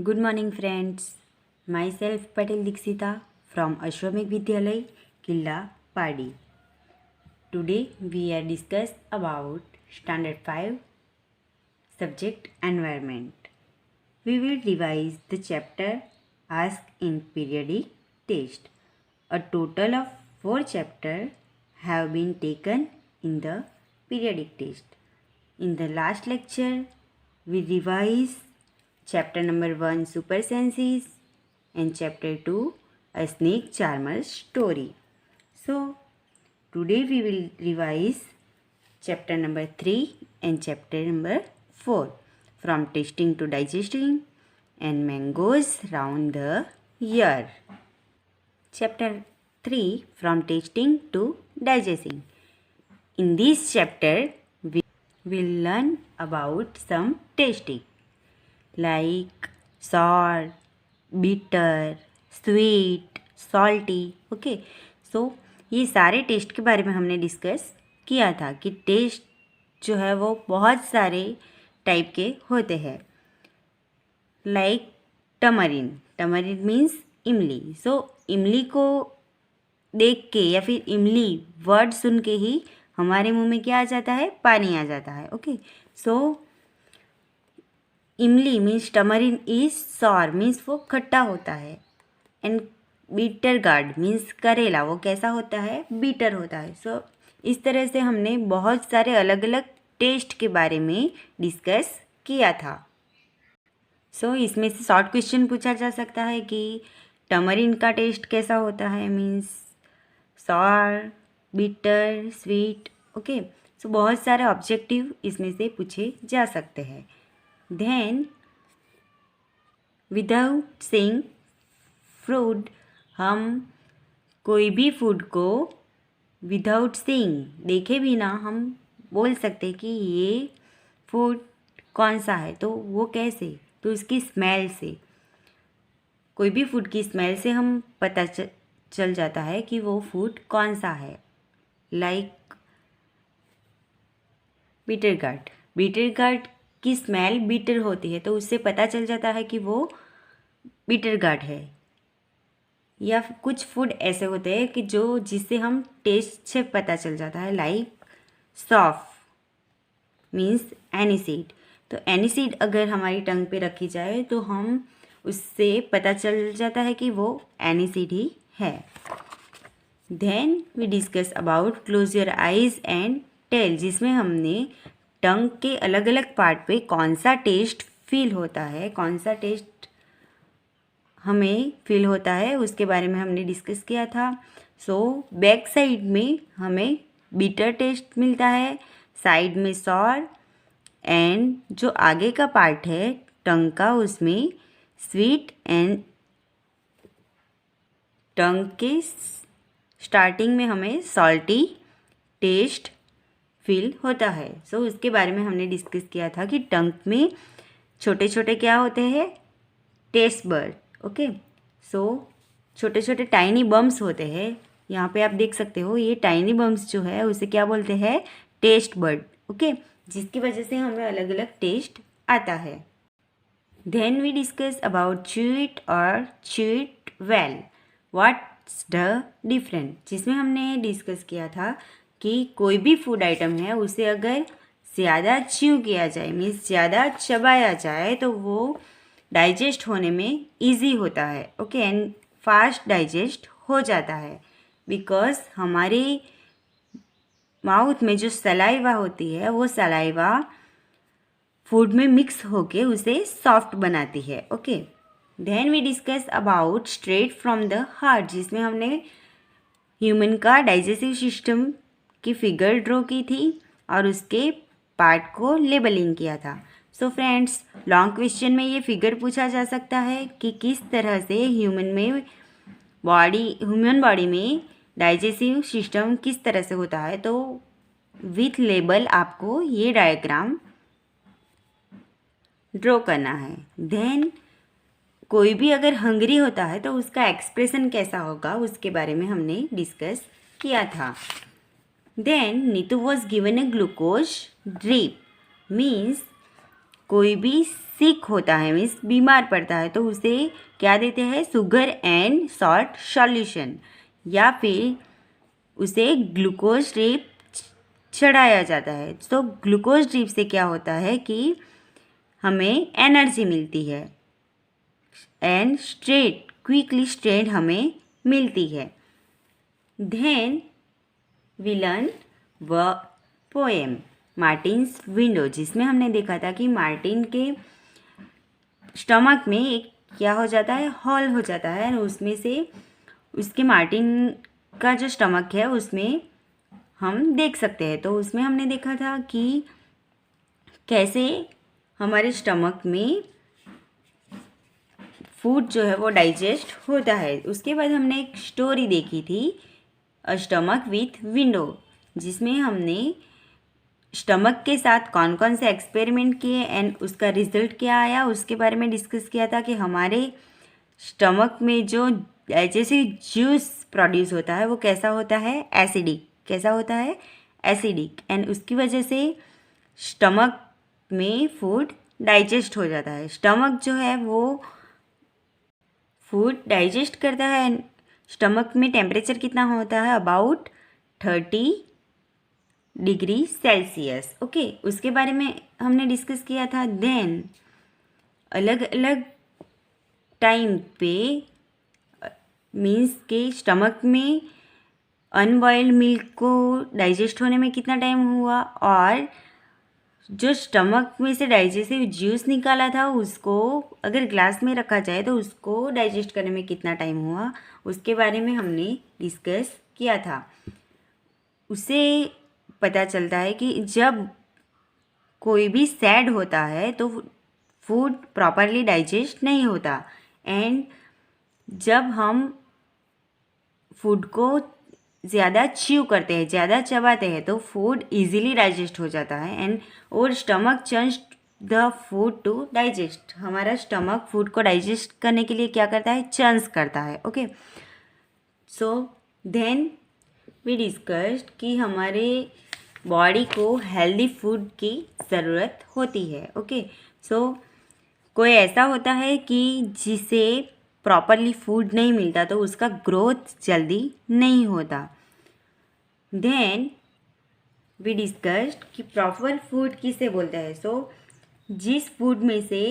Good morning, friends. Myself Patel Dixita from Ashwamik Vidyalay, Killa, Padi. Today we are discuss about Standard 5 Subject Environment. We will revise the chapter Ask in Periodic Test. A total of 4 chapters have been taken in the periodic test. In the last lecture, we revised chapter number 1 Super Senses and chapter 2 A Snake Charmer's Story. So, today we will revise chapter number 3 and chapter number 4 from tasting to digesting and mangoes round the year. Chapter 3 from tasting to digesting. In this chapter, we will learn about some tasting like sour, bitter, sweet, salty. Okay so ये सारे test के बारे में हमने discuss किया था कि test जो है वो बहुत सारे टाइप के होते हैं लाइक टमरिन. टमरिन मीन्स इमली. सो इमली को देख के या फिर इमली वर्ड सुन के ही हमारे मुंह में क्या आ जाता है? पानी आ जाता है. ओके सो इमली मीन्स टमरिन इज सॉर मीन्स वो खट्टा होता है. एंड बीटर गार्ड मीन्स करेला, वो कैसा होता है? बीटर होता है. सो इस तरह से हमने बहुत सारे अलग अलग टेस्ट के बारे में डिस्कस किया था. सो इसमें से शॉर्ट क्वेश्चन पूछा जा सकता है कि टमरिन का टेस्ट कैसा होता है? Means sour, bitter, sweet. Okay so बहुत सारे ऑब्जेक्टिव इसमें से पूछे जा सकते हैं. देन विदाउट सेइंग फूड, हम कोई भी फूड को विदाउट सेइंग, देखे भी ना, हम बोल सकते हैं कि ये फूड कौन सा है. तो वो कैसे? तो उसकी स्मेल से, कोई भी फूड की स्मेल से हम पता चल जाता है कि वो फूड कौन सा है. Like bitter gourd. Bitter gourd की स्मेल बीटर होती है तो उससे पता चल जाता है कि वो बीटर गार्ड है. या कुछ फूड ऐसे होते हैं कि जो जिससे हम टेस्ट से पता चल जाता है लाइक सॉफ मीन्स एनिसीड. तो एनिसीड अगर हमारी टंग पे रखी जाए तो हम उससे पता चल जाता है कि वो एनिसीड ही है. Then we discuss about close your eyes and tell, जिसमें हमने टंग के अलग अलग पार्ट पे कौन सा टेस्ट फील होता है, कौन सा टेस्ट हमें फील होता है, उसके बारे में हमने डिस्कस किया था. सो बैक साइड में हमें बीटर टेस्ट मिलता है, साइड में सॉर, एंड जो आगे का पार्ट है टंग का उसमें स्वीट, एंड टंग के स्टार्टिंग में हमें सॉल्टी टेस्ट फील होता है. सो उसके बारे में हमने डिस्कस किया था कि टंग में छोटे छोटे क्या होते हैं? Taste bud. ओके सो छोटे छोटे टाइनी बम्स होते हैं. यहाँ पे आप देख सकते हो ये टाइनी बम्स जो है उसे क्या बोलते हैं? Taste bud. ओके जिसकी वजह से हमें अलग अलग टेस्ट आता है. देन वी डिस्कस अबाउट च्यूइट और च्यूइट वेल, व्हाट्स द डिफरेंट, जिसमें हमने डिस्कस किया था कि कोई भी फूड आइटम है उसे अगर ज़्यादा च्यू किया जाए मीन्स ज़्यादा चबाया जाए तो वो डाइजेस्ट होने में इजी होता है. ओके एंड फास्ट डाइजेस्ट हो जाता है बिकॉज हमारे माउथ में जो सलाइवा होती है वो सलाइवा फूड में मिक्स होके उसे सॉफ्ट बनाती है. Okay then we discuss about straight from the heart, जिसमें हमने ह्यूमन का डाइजेस्टिव सिस्टम की फिगर ड्रॉ की थी और उसके पार्ट को लेबलिंग किया था. सो फ्रेंड्स लॉन्ग क्वेश्चन में ये फिगर पूछा जा सकता है कि किस तरह से ह्यूमन बॉडी में डाइजेस्टिव सिस्टम किस तरह से होता है. तो विथ लेबल आपको ये डायग्राम ड्रॉ करना है. देन कोई भी अगर हंग्री होता है तो उसका एक्सप्रेशन कैसा होगा उसके बारे में हमने डिस्कस किया था. Then Neetu was given a glucose drip means कोई भी सिक होता है मीन्स बीमार पड़ता है तो उसे क्या देते हैं, शुगर एंड सॉल्ट सॉल्यूशन, या फिर उसे ग्लूकोज ड्रिप चढ़ाया जाता है। तो ग्लूकोज ड्रिप से क्या होता है कि हमें एनर्जी मिलती है एंड स्ट्रेट क्विकली स्ट्रेट हमें मिलती है। देन वी लर्न व पोएम मार्टिन्स विंडो, जिसमें हमने देखा था कि मार्टिन के स्टमक में एक क्या हो जाता है, हॉल हो जाता है, और उसमें से उसके मार्टिन का जो स्टमक है उसमें हम देख सकते हैं। तो उसमें हमने देखा था कि कैसे हमारे स्टमक में फूड जो है वो डाइजेस्ट होता है। उसके बाद हमने एक स्टोरी देखी थी, अ स्टमक विथ विंडो, जिसमें हमने स्टमक के साथ कौन कौन से एक्सपेरिमेंट किए एंड उसका रिजल्ट क्या आया उसके बारे में डिस्कस किया था कि हमारे स्टमक में जो डाइजेस्टिव जूस प्रोड्यूस होता है वो कैसा होता है, एसिडिक, कैसा होता है, एसिडिक, एंड उसकी वजह से स्टमक में फूड डाइजेस्ट हो जाता है। स्टमक जो है वो फूड डाइजेस्ट करता है। स्टमक में टेम्परेचर कितना होता है, अबाउट 30 डिग्री सेल्सियस। ओके, उसके बारे में हमने डिस्कस किया था। देन अलग अलग टाइम पे मीन्स के स्टमक में अनबॉइल्ड मिल्क को डाइजेस्ट होने में कितना टाइम हुआ, और जो स्टमक में से डाइजेस्टिव जूस निकाला था उसको अगर ग्लास में रखा जाए तो उसको डाइजेस्ट करने में कितना टाइम हुआ, उसके बारे में हमने डिस्कस किया था। उससे पता चलता है कि जब कोई भी सैड होता है तो फूड प्रॉपरली डाइजेस्ट नहीं होता, एंड जब हम फूड को ज़्यादा च्यू करते हैं, ज़्यादा चबाते हैं तो फूड इजीली डाइजेस्ट हो जाता है, एंड और stomach churns the food to digest, हमारा स्टमक फूड को डाइजेस्ट करने के लिए क्या करता है, चंस करता है। Okay, so then we discussed कि हमारे बॉडी को हेल्दी फूड की ज़रूरत होती है। ओके, सो कोई ऐसा होता है कि जिसे प्रॉपरली फूड नहीं मिलता तो उसका ग्रोथ जल्दी नहीं होता। देन वी डिस्कस्ड कि प्रॉपर फूड किसे बोलते हैं। सो जिस फूड में से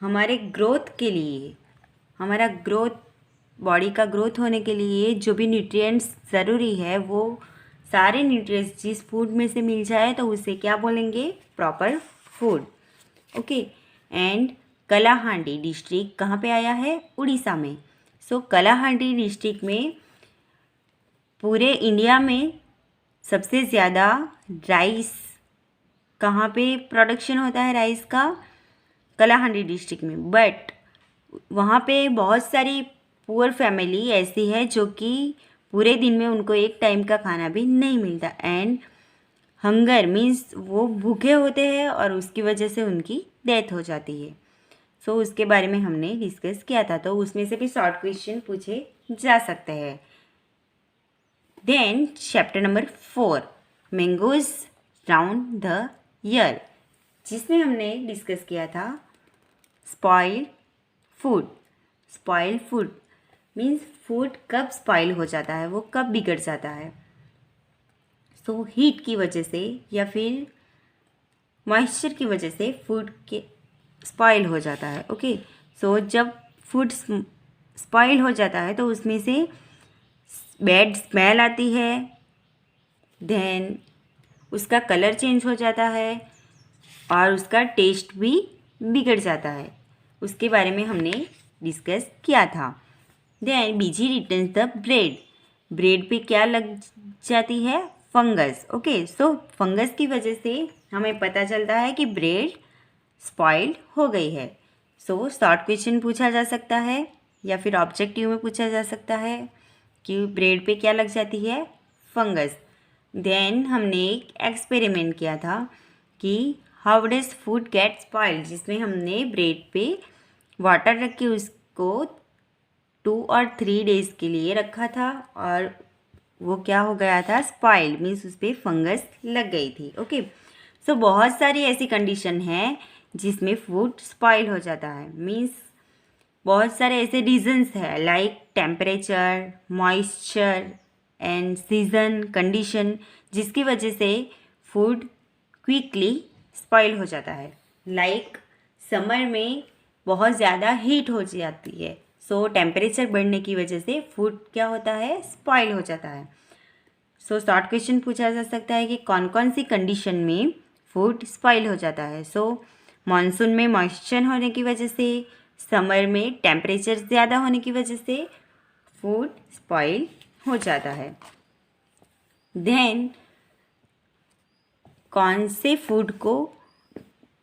हमारे ग्रोथ के लिए, हमारा ग्रोथ, बॉडी का ग्रोथ होने के लिए जो भी न्यूट्रिएंट्स ज़रूरी है वो सारे न्यूट्रिएंट्स जिस फूड में से मिल जाए तो उसे क्या बोलेंगे, proper food. Okay, and Kalahandi district कहाँ पे आया है, उड़ीसा में। सो कलाहांडी डिस्ट्रिक्ट में पूरे इंडिया में सबसे ज़्यादा राइस कहाँ पे प्रोडक्शन होता है, राइस का, कलाहांडी डिस्ट्रिक्ट में। बट वहाँ पे बहुत सारी पुअर फैमिली ऐसी है जो कि पूरे दिन में उनको एक टाइम का खाना भी नहीं मिलता, एंड हंगर मीन्स वो भूखे होते हैं और उसकी वजह से उनकी डेथ हो जाती है। सो उसके बारे में हमने डिस्कस किया था, तो उसमें से भी शॉर्ट क्वेश्चन पूछे जा सकते हैं। Then chapter number 4 mangoes round the year, जिसमें हमने डिस्कस किया था spoiled food. Spoiled food means food कब स्पॉइल हो जाता है, वो कब बिगड़ जाता है। सो हीट की वजह से या फिर मॉइस्चर की वजह से फूड के स्पॉइल हो जाता है। ओके, सो जब फूड स्पॉइल हो जाता है तो उसमें से बैड स्मेल आती है, देन उसका कलर चेंज हो जाता है और उसका टेस्ट भी बिगड़ जाता है। उसके बारे में हमने डिस्कस किया था। देन बीजी रिटर्न्स द ब्रेड, ब्रेड पे क्या लग जाती है, फंगस। ओके, सो फंगस की वजह से हमें पता चलता है कि ब्रेड स्पॉइल्ड हो गई है। सो शॉर्ट क्वेश्चन पूछा जा सकता है या फिर ऑब्जेक्टिव में पूछा जा सकता है कि ब्रेड पे क्या लग जाती है, फंगस। देन हमने एक एक्सपेरिमेंट किया था कि how does food gate spoiled, जिसमें हमने ब्रेड पे वाटर रख के उसको 2 और 3 डेज़ के लिए रखा था और वो क्या हो गया था, स्पॉइल्ड मीन्स उस पर फंगस लग गई थी। ओके, सो बहुत सारी ऐसी कंडीशन हैं जिसमें फूड स्पॉइल हो जाता है। मीन्स बहुत सारे ऐसे रीजंस है like temperature, moisture and season condition, जिसकी वजह से फूड क्विकली स्पॉइल हो जाता है। लाइक समर में बहुत ज़्यादा हीट हो जाती है, सो टेम्परेचर बढ़ने की वजह से फूड क्या होता है, स्पॉइल हो जाता है। सो शॉर्ट क्वेश्चन पूछा जा सकता है कि कौन कौन सी कंडीशन में फूड स्पॉइल हो जाता है। सो मानसून में मॉइस्चर होने की वजह से, समर में टेम्परेचर ज़्यादा होने की वजह से फूड स्पॉइल हो जाता है। देन कौन से फूड को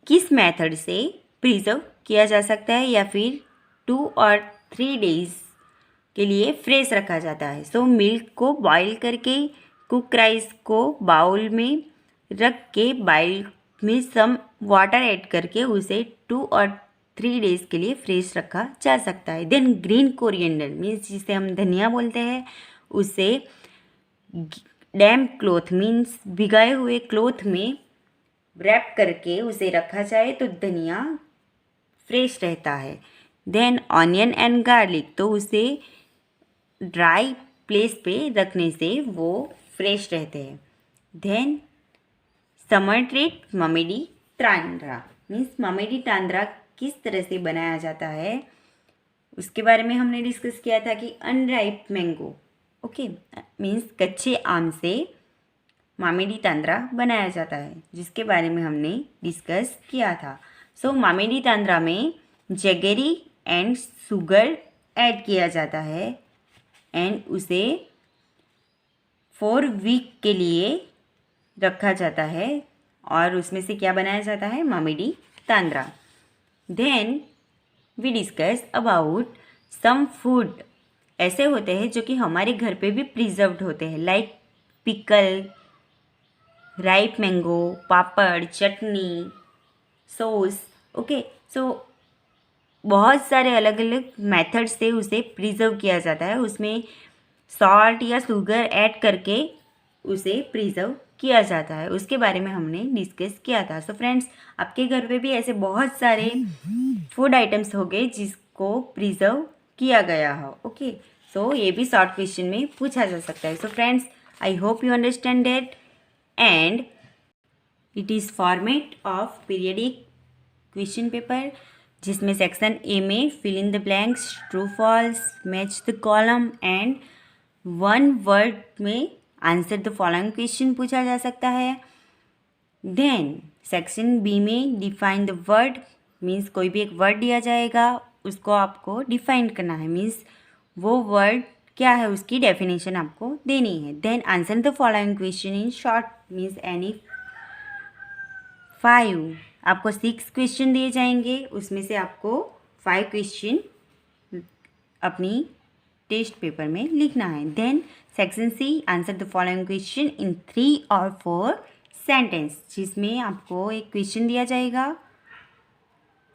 किस मेथड से प्रिजर्व किया जा सकता है या फिर 2 और 3 डेज के लिए फ्रेश रखा जाता है। सो मिल्क को बॉईल करके, कुक राइस को बाउल में रख के बाउल में सम वाटर ऐड करके उसे 2 और 3 डेज के लिए फ्रेश रखा जा सकता है। देन ग्रीन कोरिएंडर मीन्स जिसे हम धनिया बोलते हैं, उसे डैम्प क्लॉथ मीन्स भिगाए हुए क्लॉथ में रैप करके उसे रखा जाए तो धनिया फ्रेश रहता है। देन ऑनियन एंड गार्लिक, तो उसे ड्राई प्लेस पे रखने से वो फ्रेश रहते हैं। देन समर ट्रीट ममेडी तांद्रा मीन्स ममेडी तांद्रा किस तरह से बनाया जाता है उसके बारे में हमने डिस्कस किया था कि अनराइप मैंगो, ओके, मीन्स कच्चे आम से मामेडी तांद्रा बनाया जाता है, जिसके बारे में हमने डिस्कस किया था। सो मामेडी तांद्रा में जगेरी एंड शुगर ऐड किया जाता है एंड उसे 4 वीक के लिए रखा जाता है और उसमें से क्या बनाया जाता है, मामेडी तांद्रा। Then we discuss about some food ऐसे होते हैं जो कि हमारे घर पे भी प्रिजर्व्ड होते हैं, लाइक पिकल, राइप मैंगो, पापड़, चटनी, सॉस, ओके। सो बहुत सारे अलग अलग मेथड से उसे प्रिजर्व किया जाता है, उसमें सॉल्ट या शुगर ऐड करके उसे प्रिजर्व किया जाता है, उसके बारे में हमने डिस्कस किया था। सो फ्रेंड्स, आपके घर पे भी ऐसे बहुत सारे फूड आइटम्स हो गए जिसको प्रिजर्व किया गया हो, ओके। सो ये भी शॉर्ट क्वेश्चन में पूछा जा सकता है। So friends, I hope you understand that and it is format of periodic question paper, जिसमें सेक्शन ए में fill in the blanks, true false, match the column and 1 word में आंसर द फॉलोइंग क्वेश्चन पूछा जा सकता है। Then section B में define the word means कोई भी एक वर्ड दिया जाएगा, उसको आपको डिफाइन करना है, मीन्स वो वर्ड क्या है उसकी डेफिनेशन आपको देनी है। Then answer the following question in short means any 5, आपको 6 क्वेश्चन दिए जाएंगे, उसमें से आपको 5 क्वेश्चन अपनी टेस्ट पेपर में लिखना है। Then section C, answer the following question in 3 और 4 सेंटेंस, जिसमें आपको एक क्वेश्चन दिया जाएगा,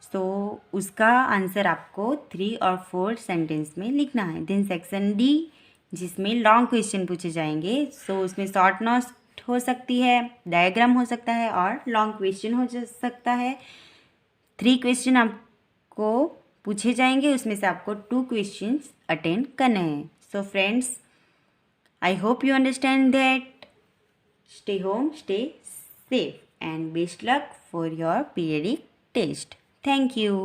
तो उसका आंसर आपको 3 और 4 सेंटेंस में लिखना है। देन सेक्शन डी, जिसमें लॉन्ग क्वेश्चन पूछे जाएंगे, सो उसमें शॉर्ट नोट हो सकती है, डायग्राम हो सकता है और लॉन्ग क्वेश्चन हो सकता है। 3 क्वेश्चन आपको पूछे जाएंगे, उसमें से आपको 2 क्वेश्चंस अटेंड करने हैं। सो friends, I hope you understand that. Stay home, stay safe, and best luck for your periodic test. Thank you.